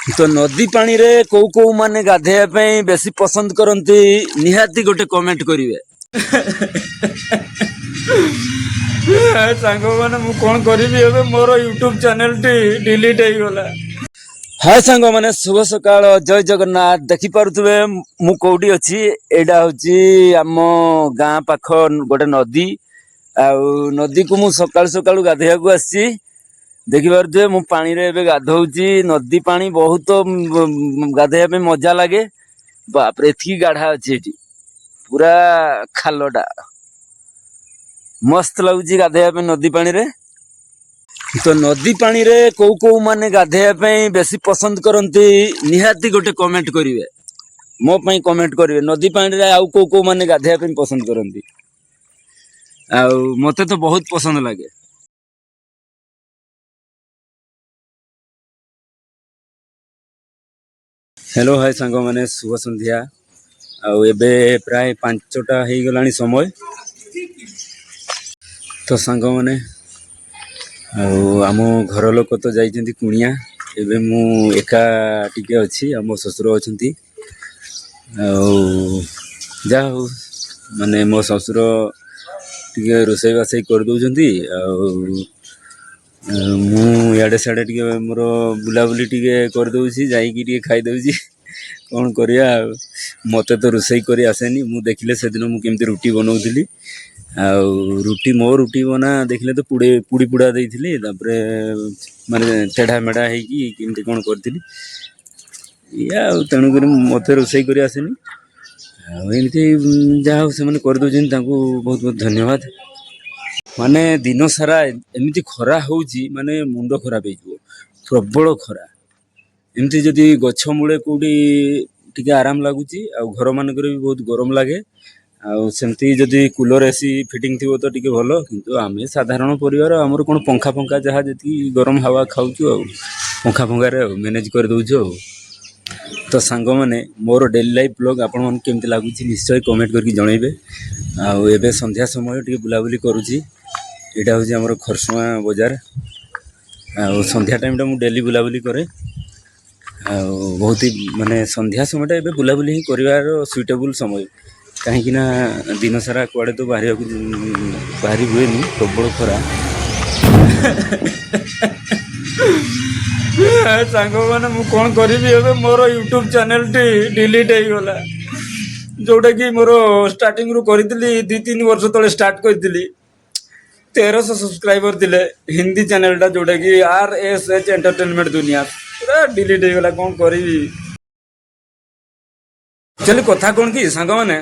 तो नदी पानी रे को माने गाधेया पे बेसी पसंद करती निहाती गोटे कमेंट करिवे। सांग मैंने मु कौन करी मोर यूट्यूब चैनल टी डिलीट हो गला। हाय सांग मैंने शुभ सकाळ जय जगन्नाथ देखि पारुथबे मु कोडी अछि एडा होची आम गाँ पाख गोटे नदी आ नदी को मु सकाळ सकाळ गाधेया को आसी देखि पारुथबे मु पानी रे एबे गाधौची नदी पानी बहुत गाधेया पे मजा लागे बाप रे एथी गाढ़ा अछि एठी पूरा खालडा मस्त लगुची गाधेया पे नदी पानी रे। तो नदी पानी रे को माने गाधेया पे बेसी पसंद करती निहाती गोटे कमेंट करिवे मो पई कमेंट करिवे नदी पानी रे आउ को माने गाधेया पे पसंद करती आ मते तो बहुत पसंद लागे। हेलो हाय सांग माने शुभ संध्या आउ एबे प्राय 5टा हो गलानी समय तो सांग माने आम घर लोक तो जाइछन्ति कुनिया एबे मु एका टिके अछि आम ससुर अछन्ति जा हो माने मो ससुर टिके रोसई बासई कर दउछन्ति मु याडे साडे टिके मोर बुलाबुली टिके कर दउछि जाइकी टिके खाइ दउछि कौन करिया मते तो रोसई करी आसेनी मु देखिले से दिन मु केमती रुटी बनौथिली आ रुटी मो रुटी बना देखिले तो पुड़ी पुड़ा देइथिली तापरे माने टेढ़ा मेढ़ा हेकी केमती कोन करथिली या तेणु करी मते रोसई करी आसेनी एमती जा हो से माने कर दउछन तांको बहुत बहुत धन्यवाद। माने दिन सारा एमती खरा होउची माने मुंडो खराब हेजो प्रबल खरा एमती जदि गछ मूले कोडी टिके आराम लागुची आ घर मानक भी बहुत गरम लागे आमती जदि कूलर एसी फिटिंग थी तो टिके भलो किंतु आमे साधारण परिवार आमर कोन पंखा पंखा जहाँ जी गरम हवा खाऊचु पंखा पंखा रे मैनेज कर दउछु। तो सांग माने मोर डेली लाइफ ब्लॉग आपण मन केमती लागुची निश्चय कमेंट करके जणैबे एबे संध्या समय टिके बुलाबुली करूची एटा होची हमर खरसुआ बाजार संध्या टाइम टा मु डेली बुलाबुली करे बहुत ही माने संध्या समय टा एबे बुलाबुली ही करिवार सुइटेबल समय कहीं ना दिन सारा कुआड़े तो बाहरी हुए नहीं प्रबल खरा। सांग मैंने मु कौन करी मोर यूट्यूब चैनल टी डिलीट हो गला जोटा कि मोर स्टार्टिंग रु करी 2-3 वर्ष तले स्टार्ट करी 1300 सब्सक्राइबर थिले हिंदी चैनल टा जोटा कि RSH एंटरटेनमेंट दुनिया पूरा डिलीट हो गला कौन करी। चल कथा कौन कि सांग माने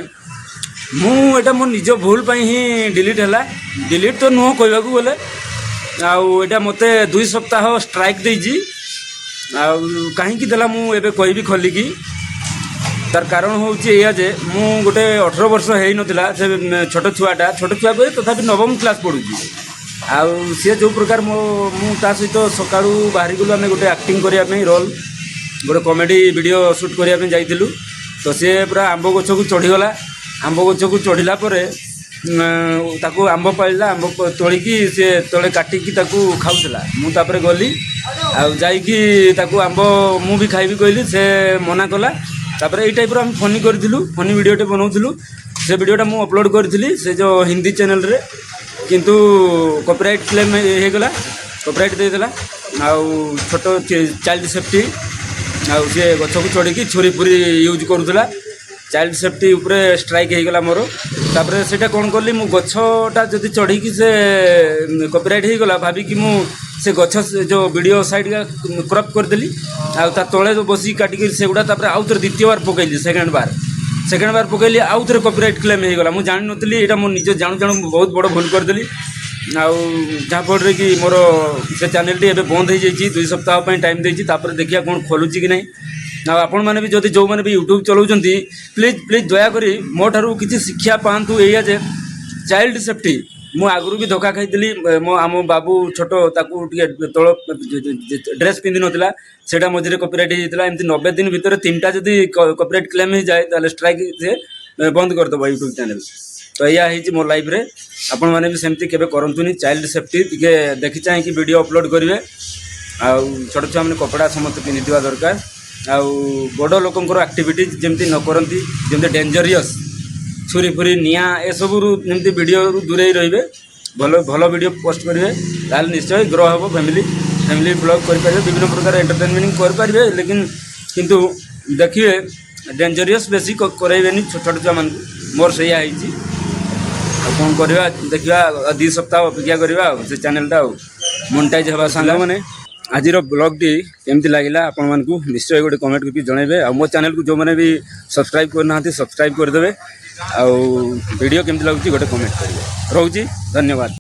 मुझा मो निज भूल ही डिलीट है डिलीट तो नुह कहवा गले आटा मत 2 सप्ताह स्ट्राइक देजी कहीं देला मुझे कहि खोलिकी तार कारण हूँ या जे मु गोटे 18 वर्ष हो नाला से छोट छुआटा छोट छुआ पे तथापि 9वीं क्लास पढ़ुची सी जो प्रकार ता सहित सका बाहरी गलु आम गोटे एक्टिंग करने रोल गोटे कॉमेडी वीडियो शूट करने जाइलु तो सी पूरा आंब गछ को चढ़ीगला आंब गछ को चढ़ला ताकू आंब पाइला आंब तोलिकी सी तले काटिकी खाऊला मुझे गली आईकी आंब मु भी खाइबी कहली से मना कला तापर यही टाइप हम फनी करूँ फनी वीडियोटे बनाऊलु से वीडियोटा मुझे अपलोड करी से जो हिंदी चैनल रे किंतु कॉपीराइट क्लेम होगला कॉपीराइट देदेला छोट चाइल्ड सेफ्टी सी गछ को चढ़ी छुरी पुरी यूज करूला चाइल्ड सेफ्टी उपरे स्ट्राइक होगला मोर तापर से कौन कली मु गछटा जदि चढ़ी से कॉपीराइट होगला भाविकी मु से गछ जो वीडियो साइड का क्रॉप करदेली आ तले जो बस काटिक से गुड़ा आउ थे द्वितीय बार पकईली सेकेंड बार पकईली आउ थे कॉपीराइट क्लेम होगला मुझे जान नी यहाँ मो निज जानू जानू बहुत बड़ भूल करदेली जहाँफल कि मोर से चैनल टी बंद हो जाइए 2 सप्ताह टाइम देती देखिए कौन खोलुची कि नहीं आपण मैंने भी जदि जो मैंने भी यूट्यूब चलाउछन्ति प्लीज प्लीज दयाकोरी मो ठारू किसी शिक्षा पातु या जे चाइल्ड सेफ्टी मु आगुरी भी धोखा खाई मो आम बाबू छोट ताकू तल ड्रेस पिंधि नाला से मझे कॉपीराइट होता एमती 90 दिन भितर 3टा जदि कॉपीराइट क्लेम हो जाए तो स्ट्राइक से बंद करदेव यूट्यूब चैनल तो यह मो लाइफ रे आपण मैंने भी सेमती केबे करंतुनी चाइल्ड सेफ्टी टिके देखि चाहे कि वीडियो अपलोड करेंगे ଆଉ ଛୋଟ ଛୁଆମାନେ କପଡ଼ା ସମସ୍ତେ ପିନ୍ଧିଥିବା ଦରକାର। ଆଉ ବଡ଼ ଲୋକଙ୍କର ଆକ୍ଟିଭିଟି ଯେମିତି ନ କରନ୍ତି, ଯେମିତି ଡେଞ୍ଜରିୟସ୍ ଛୁରୀ ଫୁରି ନିଆଁ ଏସବୁରୁ ଯେମିତି ଭିଡ଼ିଓରୁ ଦୂରେଇ ରହିବେ, ଭଲ ଭିଡ଼ିଓ ପୋଷ୍ଟ କରିବେ, ତାହେଲେ ନିଶ୍ଚୟ ଗ୍ରୋ ହେବ। ଫ୍ୟାମିଲି ବ୍ଲଗ୍ କରିପାରିବେ, ବିଭିନ୍ନ ପ୍ରକାର ଏଣ୍ଟରଟେନମେଣ୍ଟ କରିପାରିବେ, କିନ୍ତୁ ଦେଖିବେ ଡେଞ୍ଜରିୟସ୍ ବେଶୀ କରାଇବେନି ଛୋଟ ଛୁଆମାନଙ୍କୁ। ମୋର ସେଇଆ ହେଇଛି। ଆଉ କ'ଣ କରିବା, ଦେଖିବା 2 ସପ୍ତାହ ଅପେକ୍ଷା କରିବା ଆଉ ସେ ଚ୍ୟାନେଲଟା ଆଉ ମନିଟାଇଜ୍ ହେବା। ସାଙ୍ଗମାନେ ଆଜିର ବ୍ଲଗ୍ଟି କେମିତି ଲାଗିଲା ଆପଣମାନଙ୍କୁ ନିଶ୍ଚୟ ଗୋଟେ କମେଣ୍ଟ କରିକି ଜଣାଇବେ। ଆଉ ମୋ ଚ୍ୟାନେଲକୁ ଯେଉଁମାନେ ବି ସବସ୍କ୍ରାଇବ୍ କରିନାହାନ୍ତି ସବସ୍କ୍ରାଇବ୍ କରିଦେବେ। ଆଉ ଭିଡ଼ିଓ କେମିତି ଲାଗୁଛି ଗୋଟେ କମେଣ୍ଟ କରିବେ। ରହୁଛି, ଧନ୍ୟବାଦ।